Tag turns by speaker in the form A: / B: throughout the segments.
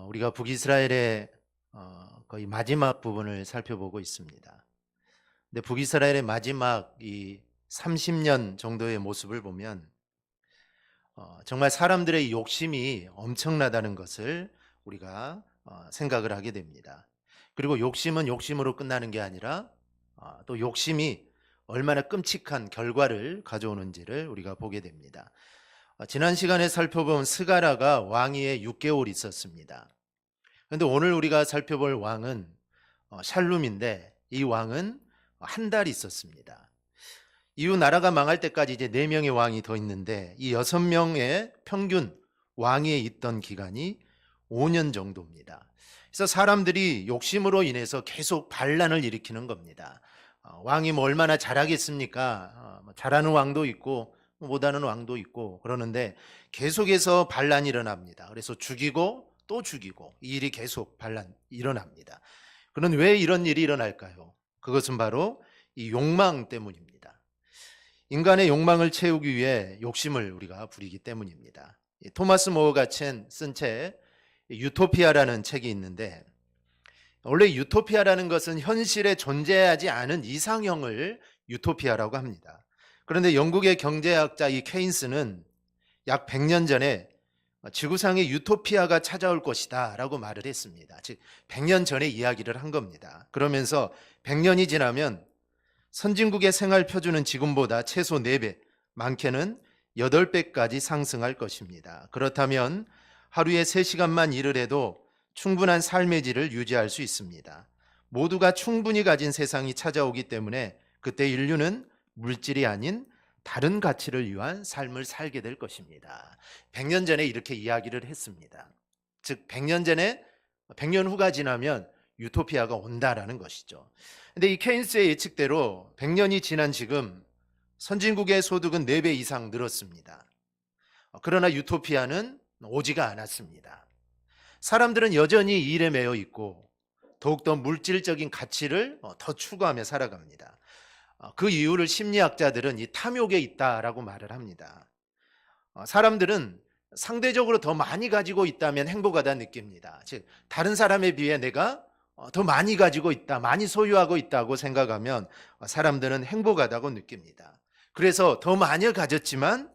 A: 우리가 북이스라엘의 거의 마지막 부분을 살펴보고 있습니다. 근데 북이스라엘의 마지막 이 30년 정도의 모습을 보면 정말 사람들의 욕심이 엄청나다는 것을 우리가 생각을 하게 됩니다. 그리고 욕심은 욕심으로 끝나는 게 아니라 또 욕심이 얼마나 끔찍한 결과를 가져오는지를 우리가 보게 됩니다. 지난 시간에 살펴본 스가라가 왕위에 6개월 있었습니다. 그런데 오늘 우리가 살펴볼 왕은 샬룸인데 이 왕은 한 달 있었습니다. 이후 나라가 망할 때까지 이제 4명의 왕이 더 있는데 이 6명의 평균 왕위에 있던 기간이 5년 정도입니다. 그래서 사람들이 욕심으로 인해서 계속 반란을 일으키는 겁니다. 왕이 뭐 얼마나 잘하겠습니까? 잘하는 왕도 있고 못하는 왕도 있고 그러는데 계속해서 반란이 일어납니다. 그래서 죽이고 또 죽이고 이 일이 계속 반란 일어납니다. 그런데 왜 이런 일이 일어날까요? 그것은 바로 이 욕망 때문입니다. 인간의 욕망을 채우기 위해 욕심을 우리가 부리기 때문입니다. 토마스 모어가 쓴 책 유토피아라는 책이 있는데 원래 유토피아라는 것은 현실에 존재하지 않은 이상형을 유토피아라고 합니다. 그런데 영국의 경제학자 이 케인스는 약 100년 전에 지구상에 유토피아가 찾아올 것이다 라고 말을 했습니다. 즉 100년 전에 이야기를 한 겁니다. 그러면서 100년이 지나면 선진국의 생활 표준은 지금보다 최소 4배, 많게는 8배까지 상승할 것입니다. 그렇다면 하루에 3시간만 일을 해도 충분한 삶의 질을 유지할 수 있습니다. 모두가 충분히 가진 세상이 찾아오기 때문에 그때 인류는 물질이 아닌 다른 가치를 위한 삶을 살게 될 것입니다. 100년 전에 이렇게 이야기를 했습니다. 즉 100년 전에 100년 후가 지나면 유토피아가 온다라는 것이죠. 근데 이 케인스의 예측대로 100년이 지난 지금 선진국의 소득은 4배 이상 늘었습니다. 그러나 유토피아는 오지가 않았습니다. 사람들은 여전히 일에 매여 있고 더욱더 물질적인 가치를 더 추구하며 살아갑니다. 그 이유를 심리학자들은 이 탐욕에 있다라고 말을 합니다. 사람들은 상대적으로 더 많이 가지고 있다면 행복하다 느낍니다. 즉 다른 사람에 비해 내가 더 많이 가지고 있다, 많이 소유하고 있다고 생각하면 사람들은 행복하다고 느낍니다. 그래서 더 많이 가졌지만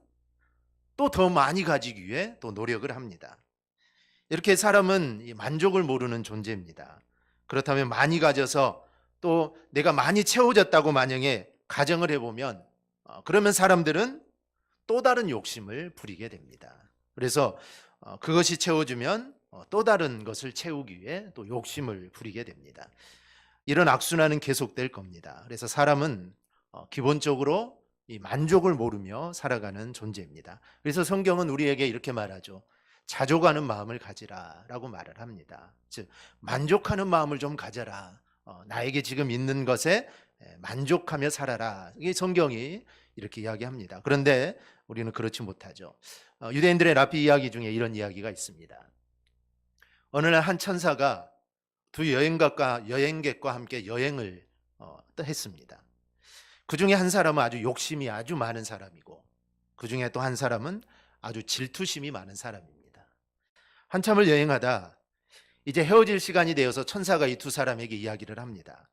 A: 또 더 많이 가지기 위해 또 노력을 합니다. 이렇게 사람은 만족을 모르는 존재입니다. 그렇다면 많이 가져서 또 내가 많이 채워졌다고 만약에 가정을 해보면 그러면 사람들은 또 다른 욕심을 부리게 됩니다. 그래서 그것이 채워주면 또 다른 것을 채우기 위해 또 욕심을 부리게 됩니다. 이런 악순환은 계속될 겁니다. 그래서 사람은 기본적으로 이 만족을 모르며 살아가는 존재입니다. 그래서 성경은 우리에게 이렇게 말하죠. 자족하는 마음을 가지라 라고 말을 합니다. 즉 만족하는 마음을 좀 가져라. 나에게 지금 있는 것에 만족하며 살아라. 이게 성경이 이렇게 이야기합니다. 그런데 우리는 그렇지 못하죠. 유대인들의 랍비 이야기 중에 이런 이야기가 있습니다. 어느 날 한 천사가 두 여행객과 함께 여행을 했습니다. 그 중에 한 사람은 아주 욕심이 아주 많은 사람이고 그 중에 또 한 사람은 아주 질투심이 많은 사람입니다. 한참을 여행하다 이제 헤어질 시간이 되어서 천사가 이 두 사람에게 이야기를 합니다.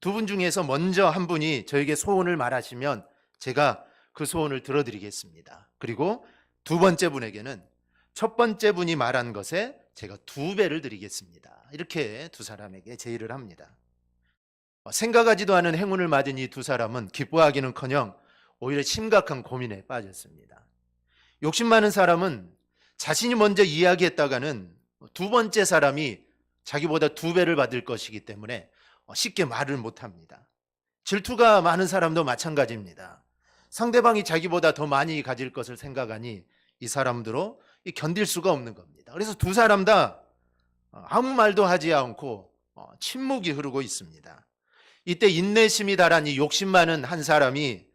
A: 두 분 중에서 먼저 한 분이 저에게 소원을 말하시면 제가 그 소원을 들어드리겠습니다. 그리고 두 번째 분에게는 첫 번째 분이 말한 것에 제가 2배를 드리겠습니다. 이렇게 두 사람에게 제의를 합니다. 생각하지도 않은 행운을 맞은 이 두 사람은 기뻐하기는커녕 오히려 심각한 고민에 빠졌습니다. 욕심 많은 사람은 자신이 먼저 이야기했다가는 두 번째 사람이 자기보다 2배를 받을 것이기 때문에 쉽게 말을 못합니다. 질투가 많은 사람도 마찬가지입니다. 상대방이 자기보다 더 많이 가질 것을 생각하니 이 사람들로 견딜 수가 없는 겁니다. 그래서 두 사람 다 아무 말도 하지 않고 침묵이 흐르고 있습니다. 이때 인내심이 달한 이 욕심 많은 한 사람이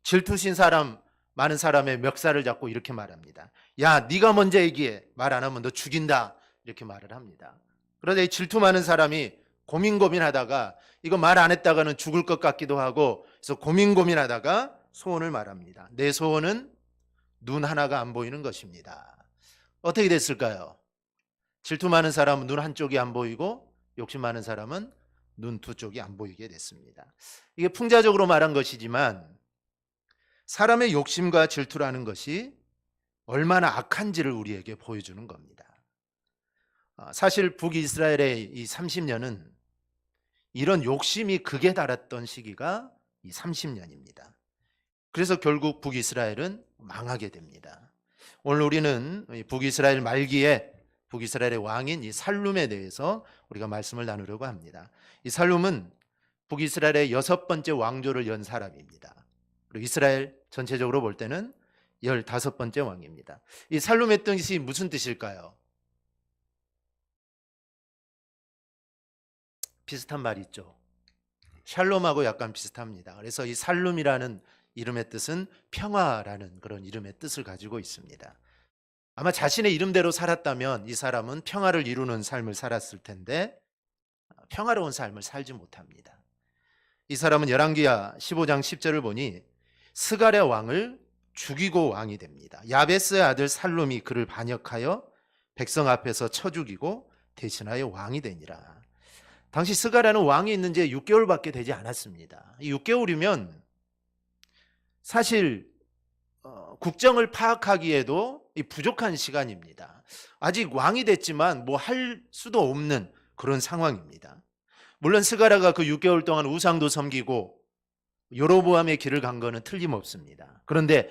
A: 질투신 사람 많은 사람의 멱살을 잡고 이렇게 말합니다. 야, 네가 먼저 얘기해. 말 안 하면 너 죽인다. 이렇게 말을 합니다. 그러자 이 질투 많은 사람이 고민하다가 이거 말 안 했다가는 죽을 것 같기도 하고 그래서 고민하다가 소원을 말합니다. 내 소원은 눈 하나가 안 보이는 것입니다. 어떻게 됐을까요? 질투 많은 사람은 눈 한쪽이 안 보이고 욕심 많은 사람은 눈 두 쪽이 안 보이게 됐습니다. 이게 풍자적으로 말한 것이지만 사람의 욕심과 질투라는 것이 얼마나 악한지를 우리에게 보여주는 겁니다. 사실 북이스라엘의 이 30년은 이런 욕심이 극에 달했던 시기가 이 30년입니다. 그래서 결국 북이스라엘은 망하게 됩니다. 오늘 우리는 북이스라엘 말기에 북이스라엘의 왕인 이 살룸에 대해서 우리가 말씀을 나누려고 합니다. 이 살룸은 북이스라엘의 6번째 왕조를 연 사람입니다. 그리고 이스라엘 전체적으로 볼 때는 15번째 왕입니다. 이 살룸의 뜻이 무슨 뜻일까요? 비슷한 말이 있죠. 샬롬하고 약간 비슷합니다. 그래서 이 살룸이라는 이름의 뜻은 평화라는 그런 이름의 뜻을 가지고 있습니다. 아마 자신의 이름대로 살았다면 이 사람은 평화를 이루는 삶을 살았을 텐데 평화로운 삶을 살지 못합니다. 이 사람은 열왕기하 15장 10절을 보니 스가랴 왕을 죽이고 왕이 됩니다. 야베스의 아들 살룸이 그를 반역하여 백성 앞에서 쳐 죽이고 대신하여 왕이 되니라. 당시 스가랴는 왕이 있는 지 6개월밖에 되지 않았습니다. 이 6개월이면 사실 국정을 파악하기에도 부족한 시간입니다. 아직 왕이 됐지만 뭐 할 수도 없는 그런 상황입니다. 물론 스가랴가 그 6개월 동안 우상도 섬기고 여로보암의 길을 간 거는 틀림없습니다. 그런데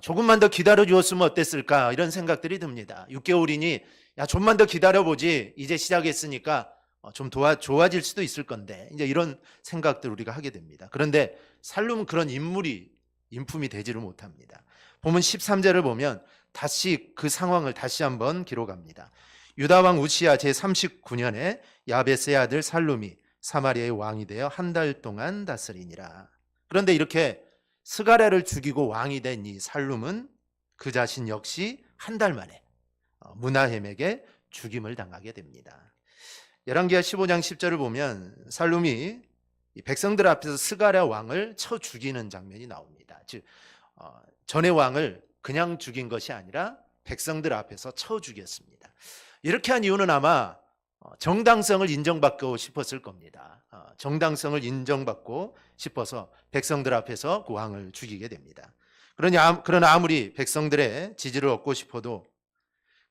A: 조금만 더 기다려 주었으면 어땠을까 이런 생각들이 듭니다. 6개월이니 야 좀만 더 기다려보지 이제 시작했으니까 좀 좋아질 수도 있을 건데 이제 이런 생각들 우리가 하게 됩니다. 그런데 살룸은 그런 인품이 되지를 못합니다. 보면 13절을 보면 다시 그 상황을 다시 한번 기록합니다. 유다왕 우시야 제39년에 야베스의 아들 살룸이 사마리아의 왕이 되어 한 달 동안 다스리니라. 그런데 이렇게 스가랴를 죽이고 왕이 된 이 살룸은 그 자신 역시 한 달 만에 므나헴에게 죽임을 당하게 됩니다. 열왕기하 15장 10절을 보면 살룸이 백성들 앞에서 스가랴 왕을 쳐 죽이는 장면이 나옵니다. 즉 전의 왕을 그냥 죽인 것이 아니라 백성들 앞에서 쳐 죽였습니다. 이렇게 한 이유는 아마 정당성을 인정받고 싶었을 겁니다. 정당성을 인정받고 싶어서 백성들 앞에서 그 왕을 죽이게 됩니다. 그러나 아무리 백성들의 지지를 얻고 싶어도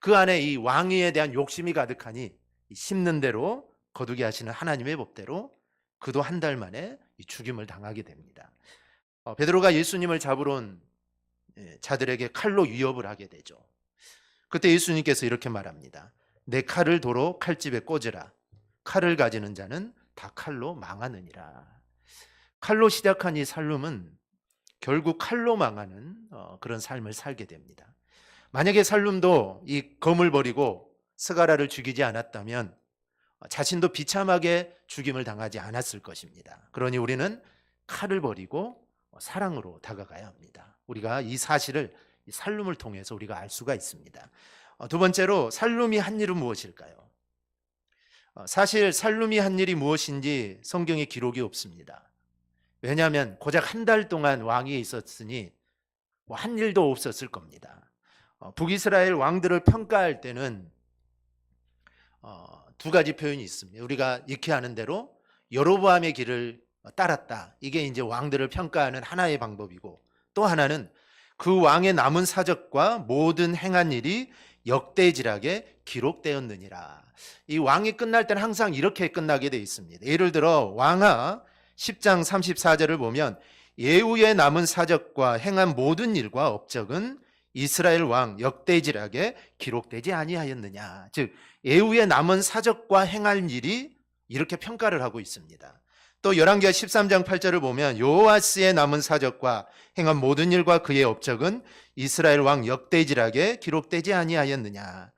A: 그 안에 이 왕위에 대한 욕심이 가득하니 심는 대로 거두게 하시는 하나님의 법대로 그도 한 달 만에 죽임을 당하게 됩니다. 베드로가 예수님을 잡으러 온 자들에게 칼로 위협을 하게 되죠. 그때 예수님께서 이렇게 말합니다. 내 칼을 도로 칼집에 꽂으라. 칼을 가지는 자는 다 칼로 망하느니라. 칼로 시작한 이 살룸은 결국 칼로 망하는 그런 삶을 살게 됩니다. 만약에 살룸도 이 검을 버리고 스가랴를 죽이지 않았다면 자신도 비참하게 죽임을 당하지 않았을 것입니다. 그러니 우리는 칼을 버리고 사랑으로 다가가야 합니다. 우리가 이 사실을 이 살룸을 통해서 우리가 알 수가 있습니다. 두 번째로 살룸이 한 일은 무엇일까요? 사실 살룸이 한 일이 무엇인지 성경에 기록이 없습니다. 왜냐하면 고작 한 달 동안 왕위에 있었으니 한 일도 없었을 겁니다. 북이스라엘 왕들을 평가할 때는 두 가지 표현이 있습니다. 우리가 익히 아는 대로 여로보암의 길을 따랐다. 이게 이제 왕들을 평가하는 하나의 방법이고, 또 하나는 그 왕의 남은 사적과 모든 행한 일이 역대지락에 기록되었느니라. 이 왕이 끝날 때는 항상 이렇게 끝나게 되어 있습니다. 예를 들어 왕하 10장 34절을 보면 예후의 남은 사적과 행한 모든 일과 업적은 이스라엘 왕 역대지락에 기록되지 아니하였느냐. 즉 예후의 남은 사적과 행할 일이 이렇게 평가를 하고 있습니다. 또 열왕기하 13장 8절을 보면 요아스의 남은 사적과 행한 모든 일과 그의 업적은 이스라엘 왕 역대지락에 기록되지 아니하였느냐.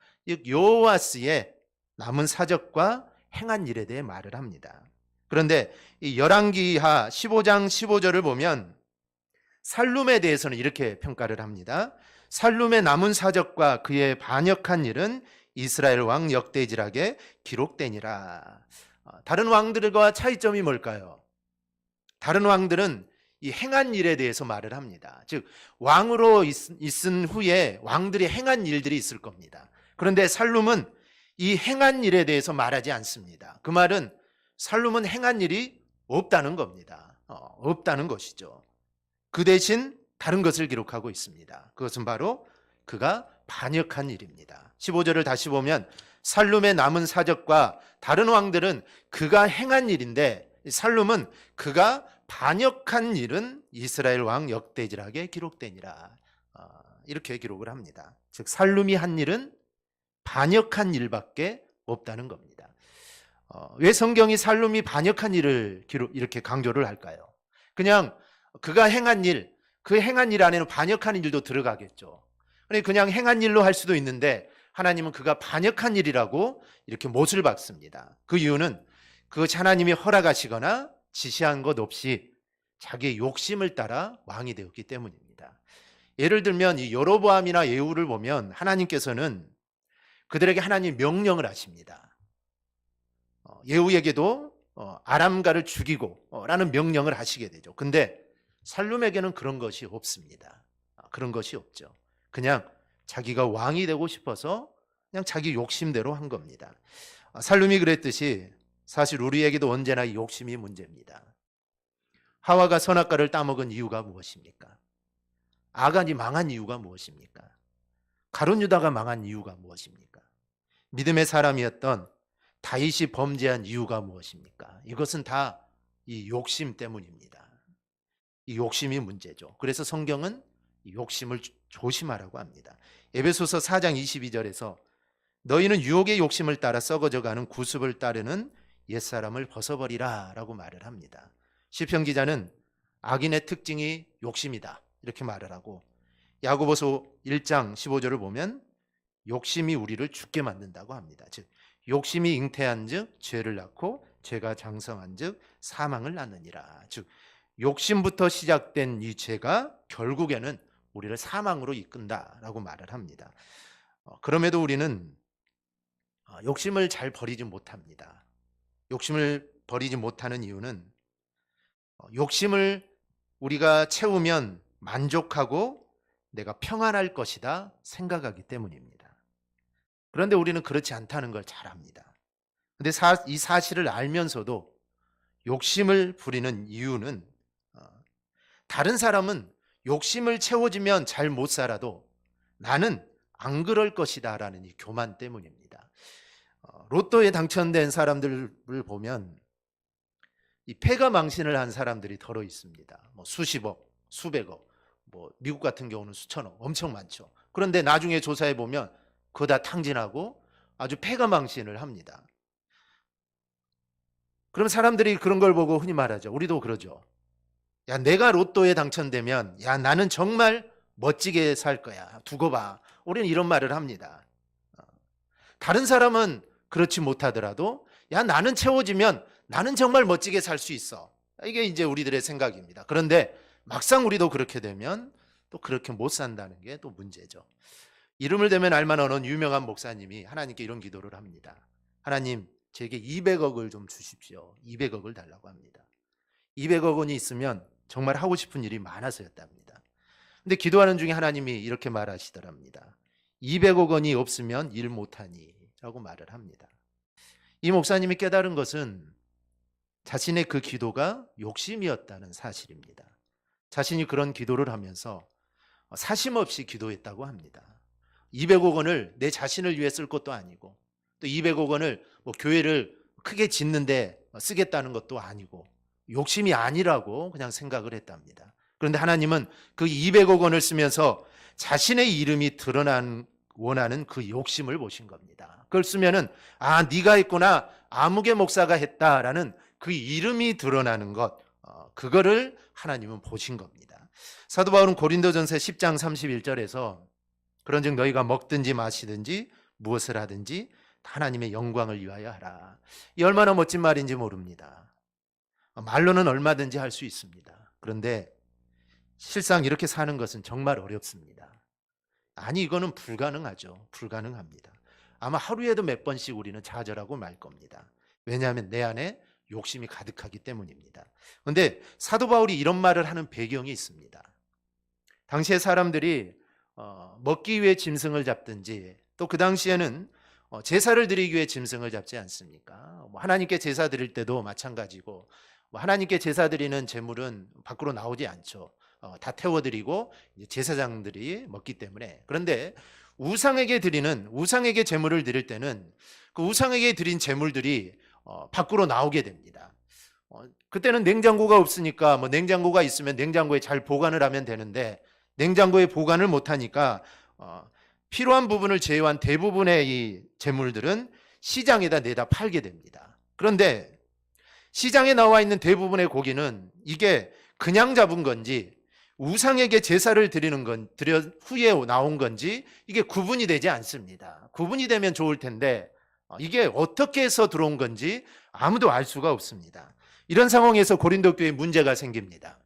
A: 요아스의 남은 사적과 행한 일에 대해 말을 합니다. 그런데 이 열왕기하 15장 15절을 보면 살룸에 대해서는 이렇게 평가를 합니다. 살룸의 남은 사적과 그의 반역한 일은 이스라엘 왕 역대지락에 기록되니라. 다른 왕들과 차이점이 뭘까요? 다른 왕들은 이 행한 일에 대해서 말을 합니다. 즉 왕으로 있은 후에 왕들이 행한 일들이 있을 겁니다. 그런데 살룸은 이 행한 일에 대해서 말하지 않습니다. 그 말은 살룸은 행한 일이 없다는 겁니다. 없다는 것이죠. 그 대신 다른 것을 기록하고 있습니다. 그것은 바로 그가 반역한 일입니다. 15절을 다시 보면 살룸의 남은 사적과 다른 왕들은 그가 행한 일인데, 살룸은 그가 반역한 일은 이스라엘 왕 역대지락에 기록되니라, 이렇게 기록을 합니다. 즉 살룸이 한 일은 반역한 일밖에 없다는 겁니다. 왜 성경이 살룸이 반역한 일을 이렇게 강조를 할까요? 그냥 그가 행한 일, 그 행한 일 안에는 반역하는 일도 들어가겠죠. 그냥 행한 일로 할 수도 있는데 하나님은 그가 반역한 일이라고 이렇게 못을 박습니다. 그 이유는 그것이 하나님이 허락하시거나 지시한 것 없이 자기의 욕심을 따라 왕이 되었기 때문입니다. 예를 들면 이 여로보암이나 예후를 보면 하나님께서는 그들에게 하나님 명령을 하십니다. 예후에게도 아람가를 죽이고 라는 명령을 하시게 되죠. 근데 살룸에게는 그런 것이 없습니다. 그런 것이 없죠. 그냥 자기가 왕이 되고 싶어서 그냥 자기 욕심대로 한 겁니다. 살룸이 그랬듯이 사실 우리에게도 언제나 이 욕심이 문제입니다. 하와가 선악과를 따먹은 이유가 무엇입니까? 아간이 망한 이유가 무엇입니까? 가룟 유다가 망한 이유가 무엇입니까? 믿음의 사람이었던 다윗이 범죄한 이유가 무엇입니까? 이것은 다 이 욕심 때문입니다. 이 욕심이 문제죠. 그래서 성경은 이 욕심을 조심하라고 합니다. 에베소서 4장 22절에서 너희는 유혹의 욕심을 따라 썩어져가는 구습을 따르는 옛사람을 벗어버리라 라고 말을 합니다. 시편 기자는 악인의 특징이 욕심이다 이렇게 말을 하고, 야고보서 1장 15절을 보면 욕심이 우리를 죽게 만든다고 합니다. 즉 욕심이 잉태한 즉 죄를 낳고 죄가 장성한 즉 사망을 낳느니라. 즉 욕심부터 시작된 이 죄가 결국에는 우리를 사망으로 이끈다라고 말을 합니다. 그럼에도 우리는 욕심을 잘 버리지 못합니다. 욕심을 버리지 못하는 이유는 욕심을 우리가 채우면 만족하고 내가 평안할 것이다 생각하기 때문입니다. 그런데 우리는 그렇지 않다는 걸 잘 압니다. 그런데 이 사실을 알면서도 욕심을 부리는 이유는 다른 사람은 욕심을 채워지면 잘 못 살아도 나는 안 그럴 것이다 라는 이 교만 때문입니다. 로또에 당첨된 사람들을 보면 이 패가 망신을 한 사람들이 더러 있습니다. 뭐 수십억, 수백억, 뭐 미국 같은 경우는 수천억, 엄청 많죠. 그런데 나중에 조사해 보면 그거 다 탕진하고 아주 패가 망신을 합니다. 그럼 사람들이 그런 걸 보고 흔히 말하죠. 우리도 그러죠. 야, 내가 로또에 당첨되면 야, 나는 정말 멋지게 살 거야. 두고 봐. 우리는 이런 말을 합니다. 다른 사람은 그렇지 못하더라도 야, 나는 채워지면 나는 정말 멋지게 살 수 있어. 이게 이제 우리들의 생각입니다. 그런데 막상 우리도 그렇게 되면 또 그렇게 못 산다는 게 또 문제죠. 이름을 대면 알만한 어느 유명한 목사님이 하나님께 이런 기도를 합니다. 하나님, 제게 200억을 좀 주십시오. 200억을 달라고 합니다. 200억 원이 있으면 정말 하고 싶은 일이 많아서였답니다. 근데 기도하는 중에 하나님이 이렇게 말하시더랍니다. 200억 원이 없으면 일 못하니 라고 말을 합니다. 이 목사님이 깨달은 것은 자신의 그 기도가 욕심이었다는 사실입니다. 자신이 그런 기도를 하면서 사심 없이 기도했다고 합니다. 200억 원을 내 자신을 위해 쓸 것도 아니고 또 200억 원을 뭐 교회를 크게 짓는데 쓰겠다는 것도 아니고 욕심이 아니라고 그냥 생각을 했답니다. 그런데 하나님은 그 200억 원을 쓰면서 자신의 이름이 드러난 원하는 그 욕심을 보신 겁니다. 그걸 쓰면은 아, 네가 했구나, 아무개 목사가 했다라는 그 이름이 드러나는 것, 그거를 하나님은 보신 겁니다. 사도 바울은 고린도전서 10장 31절에서 그런즉 너희가 먹든지 마시든지 무엇을 하든지 하나님의 영광을 위하여 하라. 이 얼마나 멋진 말인지 모릅니다. 말로는 얼마든지 할 수 있습니다. 그런데 실상 이렇게 사는 것은 정말 어렵습니다. 아니, 이거는 불가능하죠. 불가능합니다. 아마 하루에도 몇 번씩 우리는 좌절하고 말 겁니다. 왜냐하면 내 안에 욕심이 가득하기 때문입니다. 그런데 사도 바울이 이런 말을 하는 배경이 있습니다. 당시에 사람들이 먹기 위해 짐승을 잡든지 또 그 당시에는 제사를 드리기 위해 짐승을 잡지 않습니까? 하나님께 제사 드릴 때도 마찬가지고, 하나님께 제사 드리는 제물은 밖으로 나오지 않죠. 다 태워드리고 제사장들이 먹기 때문에. 그런데 우상에게 제물을 드릴 때는 그 우상에게 드린 제물들이 밖으로 나오게 됩니다. 그때는 냉장고가 없으니까 냉장고가 있으면 냉장고에 잘 보관을 하면 되는데, 냉장고에 보관을 못하니까 필요한 부분을 제외한 대부분의 이 제물들은 시장에다 내다 팔게 됩니다. 그런데 시장에 나와 있는 대부분의 고기는 이게 그냥 잡은 건지 우상에게 제사를 드려 후에 나온 건지 이게 구분이 되지 않습니다. 구분이 되면 좋을 텐데 이게 어떻게 해서 들어온 건지 아무도 알 수가 없습니다. 이런 상황에서 고린도 교회에 문제가 생깁니다.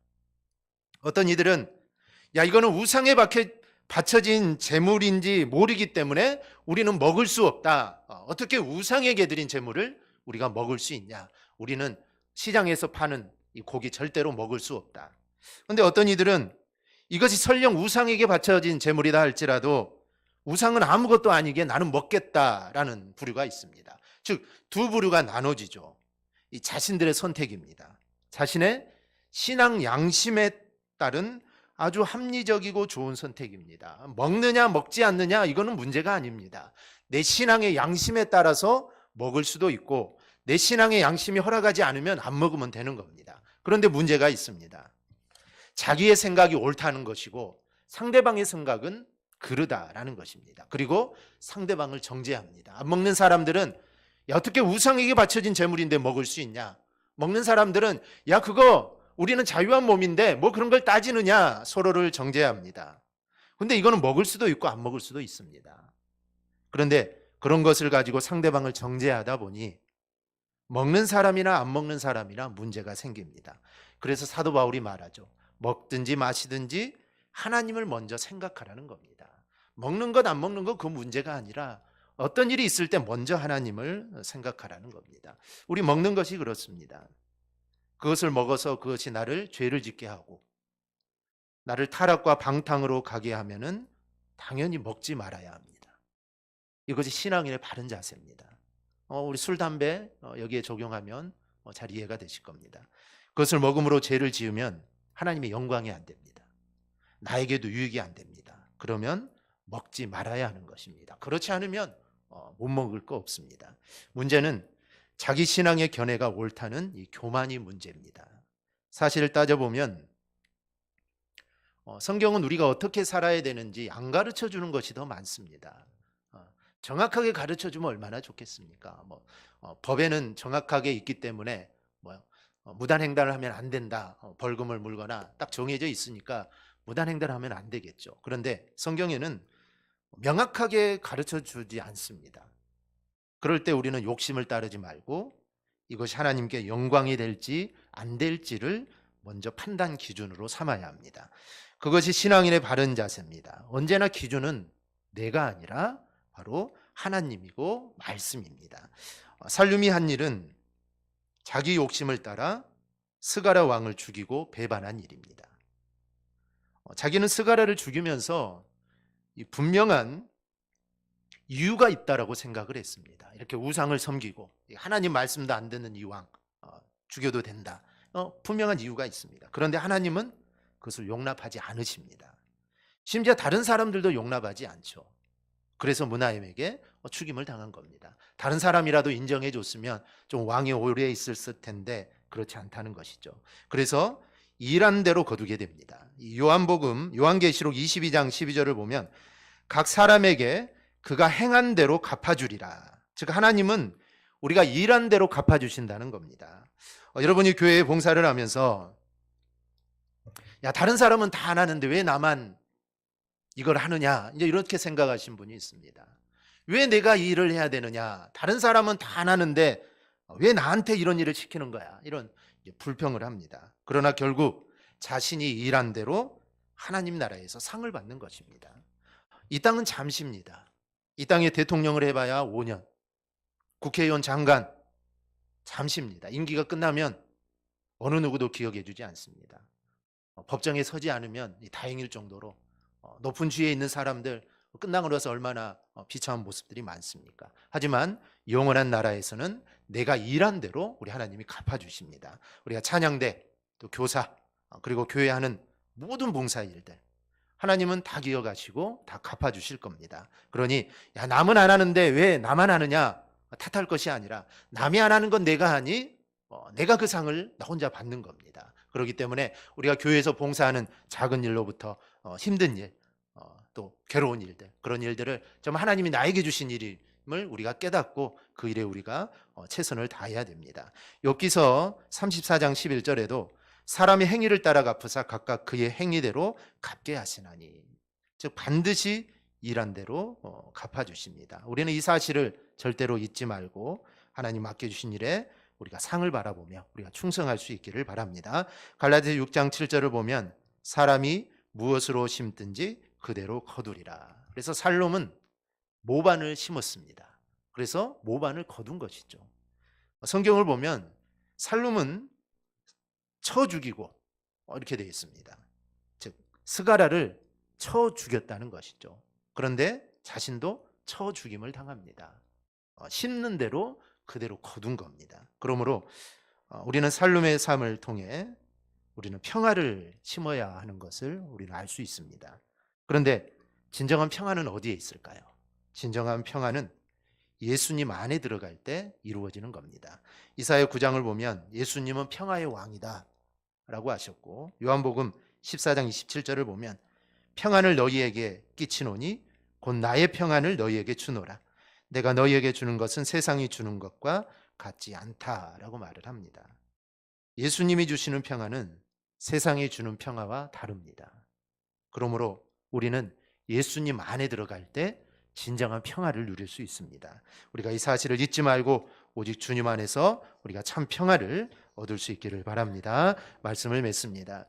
A: 어떤 이들은 이거는 우상에 바쳐진 제물인지 모르기 때문에 우리는 먹을 수 없다. 어떻게 우상에게 드린 제물을 우리가 먹을 수 있냐? 우리는 시장에서 파는 이 고기 절대로 먹을 수 없다. 그런데 어떤 이들은 이것이 설령 우상에게 바쳐진 제물이다 할지라도 우상은 아무것도 아니기에 나는 먹겠다라는 부류가 있습니다. 즉 두 부류가 나눠지죠. 이 자신들의 선택입니다. 자신의 신앙 양심에 따른 아주 합리적이고 좋은 선택입니다. 먹느냐 먹지 않느냐 이거는 문제가 아닙니다. 내 신앙의 양심에 따라서 먹을 수도 있고 내 신앙의 양심이 허락하지 않으면 안 먹으면 되는 겁니다. 그런데 문제가 있습니다. 자기의 생각이 옳다는 것이고 상대방의 생각은 그르다라는 것입니다. 그리고 상대방을 정죄합니다. 안 먹는 사람들은 어떻게 우상에게 바쳐진 제물인데 먹을 수 있냐? 먹는 사람들은 그거 우리는 자유한 몸인데 그런 걸 따지느냐? 서로를 정죄합니다. 그런데 이거는 먹을 수도 있고 안 먹을 수도 있습니다. 그런데 그런 것을 가지고 상대방을 정죄하다 보니 먹는 사람이나 안 먹는 사람이나 문제가 생깁니다. 그래서 사도 바울이 말하죠. 먹든지 마시든지 하나님을 먼저 생각하라는 겁니다. 먹는 것 안 먹는 것 그 문제가 아니라 어떤 일이 있을 때 먼저 하나님을 생각하라는 겁니다. 우리 먹는 것이 그렇습니다. 그것을 먹어서 그것이 나를 죄를 짓게 하고 나를 타락과 방탕으로 가게 하면은 당연히 먹지 말아야 합니다. 이것이 신앙인의 바른 자세입니다. 우리 술, 담배 여기에 적용하면 잘 이해가 되실 겁니다. 그것을 먹음으로 죄를 지으면 하나님의 영광이 안 됩니다. 나에게도 유익이 안 됩니다. 그러면 먹지 말아야 하는 것입니다. 그렇지 않으면 못 먹을 거 없습니다. 문제는 자기 신앙의 견해가 옳다는 이 교만이 문제입니다. 사실을 따져보면 성경은 우리가 어떻게 살아야 되는지 안 가르쳐 주는 것이 더 많습니다. 정확하게 가르쳐 주면 얼마나 좋겠습니까? 법에는 정확하게 있기 때문에 무단횡단을 하면 안 된다. 벌금을 물거나 딱 정해져 있으니까 무단횡단을 하면 안 되겠죠. 그런데 성경에는 명확하게 가르쳐 주지 않습니다. 그럴 때 우리는 욕심을 따르지 말고 이것이 하나님께 영광이 될지 안 될지를 먼저 판단 기준으로 삼아야 합니다. 그것이 신앙인의 바른 자세입니다. 언제나 기준은 내가 아니라 바로 하나님이고 말씀입니다. 살룸이 한 일은 자기 욕심을 따라 스가랴 왕을 죽이고 배반한 일입니다. 자기는 스가랴를 죽이면서 분명한 이유가 있다라고 생각을 했습니다. 이렇게 우상을 섬기고 하나님 말씀도 안 듣는 이 왕 죽여도 된다. 분명한 이유가 있습니다. 그런데 하나님은 그것을 용납하지 않으십니다. 심지어 다른 사람들도 용납하지 않죠. 그래서 므나헴에게 죽임을 당한 겁니다. 다른 사람이라도 인정해 줬으면 좀 왕이 오래 있었을 텐데 그렇지 않다는 것이죠. 그래서 일한 대로 거두게 됩니다. 요한계시록 22장 12절을 보면 각 사람에게 그가 행한 대로 갚아주리라. 즉 하나님은 우리가 일한 대로 갚아주신다는 겁니다. 여러분이 교회에 봉사를 하면서 다른 사람은 다 안 하는데 왜 나만 이걸 하느냐, 이제 이렇게 생각하신 분이 있습니다. 왜 내가 이 일을 해야 되느냐, 다른 사람은 다 안 하는데 왜 나한테 이런 일을 시키는 거야, 이런 불평을 합니다. 그러나 결국 자신이 일한 대로 하나님 나라에서 상을 받는 것입니다. 이 땅은 잠시입니다. 이 땅에 대통령을 해봐야 5년, 국회의원 장관 잠시입니다. 임기가 끝나면 어느 누구도 기억해 주지 않습니다. 법정에 서지 않으면 다행일 정도로 높은 지위에 있는 사람들 끝나고 나서 얼마나 비참한 모습들이 많습니까? 하지만 영원한 나라에서는 내가 일한 대로 우리 하나님이 갚아주십니다. 우리가 찬양대, 또 교사, 그리고 교회 하는 모든 봉사 일들 하나님은 다 기억하시고 다 갚아주실 겁니다. 그러니 야 남은 안 하는데 왜 나만 하느냐 탓할 것이 아니라 남이 안 하는 건 내가 하니 내가 그 상을 나 혼자 받는 겁니다. 그렇기 때문에 우리가 교회에서 봉사하는 작은 일로부터 힘든 일, 또 괴로운 일들, 그런 일들을 좀 하나님이 나에게 주신 일임을 우리가 깨닫고 그 일에 우리가 최선을 다해야 됩니다. 욥기서 34장 11절에도 사람의 행위를 따라 갚으사 각각 그의 행위대로 갚게 하시나니, 즉 반드시 일한 대로 갚아주십니다. 우리는 이 사실을 절대로 잊지 말고 하나님 맡겨주신 일에 우리가 상을 바라보며 우리가 충성할 수 있기를 바랍니다. 갈라디아서 6장 7절을 보면 사람이 무엇으로 심든지 그대로 거두리라. 그래서 살롬은 모반을 심었습니다. 그래서 모반을 거둔 것이죠. 성경을 보면 살롬은 쳐 죽이고 이렇게 되어 있습니다. 즉 스가랴를 쳐 죽였다는 것이죠. 그런데 자신도 쳐 죽임을 당합니다. 심는 대로 그대로 거둔 겁니다. 그러므로 우리는 살롬의 삶을 통해 우리는 평화를 심어야 하는 것을 우리는 알 수 있습니다. 그런데 진정한 평화는 어디에 있을까요? 진정한 평화는 예수님 안에 들어갈 때 이루어지는 겁니다. 이사야 9장을 보면 예수님은 평화의 왕이다 라고 하셨고, 요한복음 14장 27절을 보면 평안을 너희에게 끼치노니 곧 나의 평안을 너희에게 주노라. 내가 너희에게 주는 것은 세상이 주는 것과 같지 않다라고 말을 합니다. 예수님이 주시는 평안은 세상이 주는 평화와 다릅니다. 그러므로 우리는 예수님 안에 들어갈 때 진정한 평화를 누릴 수 있습니다. 우리가 이 사실을 잊지 말고 오직 주님 안에서 우리가 참 평화를 얻을 수 있기를 바랍니다. 말씀을 맺습니다.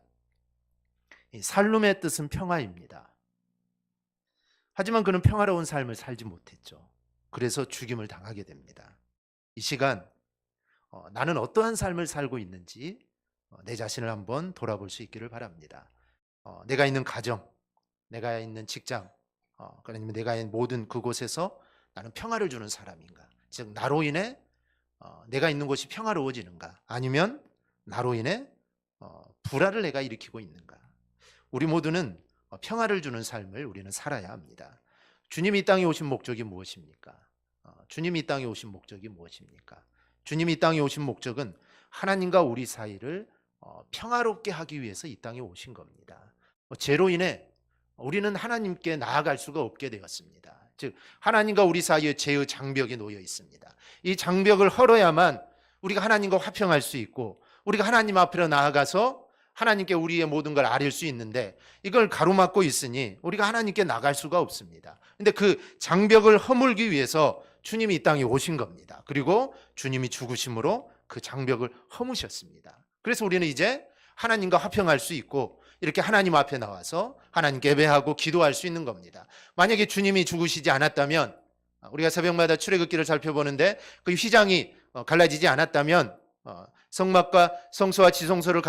A: 살룸의 뜻은 평화입니다. 하지만 그는 평화로운 삶을 살지 못했죠. 그래서 죽임을 당하게 됩니다. 이 시간 나는 어떠한 삶을 살고 있는지 내 자신을 한번 돌아볼 수 있기를 바랍니다. 내가 있는 가정, 내가 있는 직장, 아니면 내가 있는 모든 그곳에서 나는 평화를 주는 사람인가? 즉 나로 인해 내가 있는 곳이 평화로워지는가? 아니면 나로 인해 불화를 내가 일으키고 있는가? 우리 모두는 평화를 주는 삶을 우리는 살아야 합니다. 주님이 이 땅에 오신 목적이 무엇입니까? 주님이 이 땅에 오신 목적이 무엇입니까? 주님이 이 땅에 오신 목적은 하나님과 우리 사이를 평화롭게 하기 위해서 이 땅에 오신 겁니다. 죄로 인해 우리는 하나님께 나아갈 수가 없게 되었습니다. 즉 하나님과 우리 사이에 죄의 장벽이 놓여 있습니다. 이 장벽을 헐어야만 우리가 하나님과 화평할 수 있고 우리가 하나님 앞으로 나아가서 하나님께 우리의 모든 걸 아릴 수 있는데, 이걸 가로막고 있으니 우리가 하나님께 나갈 수가 없습니다. 근데 그 장벽을 허물기 위해서 주님이 이 땅에 오신 겁니다. 그리고 주님이 죽으심으로 그 장벽을 허무셨습니다. 그래서 우리는 이제 하나님과 화평할 수 있고 이렇게 하나님 앞에 나와서 하나님께 예배하고 기도할 수 있는 겁니다. 만약에 주님이 죽으시지 않았다면, 우리가 새벽마다 출애굽기를 살펴보는데 그 휘장이 갈라지지 않았다면, 성막과 성소와 지성소를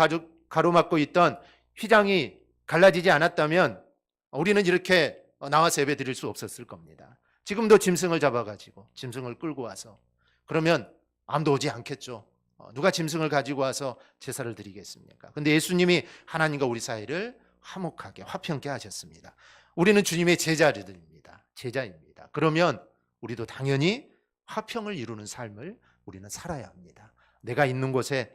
A: 가로막고 있던 휘장이 갈라지지 않았다면 우리는 이렇게 나와서 예배 드릴 수 없었을 겁니다. 지금도 짐승을 잡아가지고 짐승을 끌고 와서 그러면 아무도 오지 않겠죠. 누가 짐승을 가지고 와서 제사를 드리겠습니까? 근데 예수님이 하나님과 우리 사이를 화목하게 화평케 하셨습니다. 우리는 주님의 제자들입니다. 제자입니다. 그러면 우리도 당연히 화평을 이루는 삶을 우리는 살아야 합니다. 내가 있는 곳에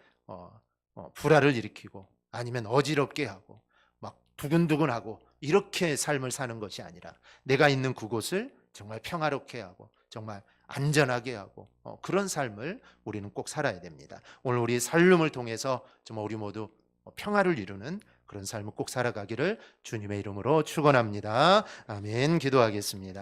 A: 불화를 일으키고 아니면 어지럽게 하고 막 두근두근하고 이렇게 삶을 사는 것이 아니라 내가 있는 그곳을 정말 평화롭게 하고 정말 안전하게 하고 그런 삶을 우리는 꼭 살아야 됩니다. 오늘 우리 살림을 통해서 정말 우리 모두 평화를 이루는 그런 삶을 꼭 살아가기를 주님의 이름으로 축원합니다. 아멘. 기도하겠습니다.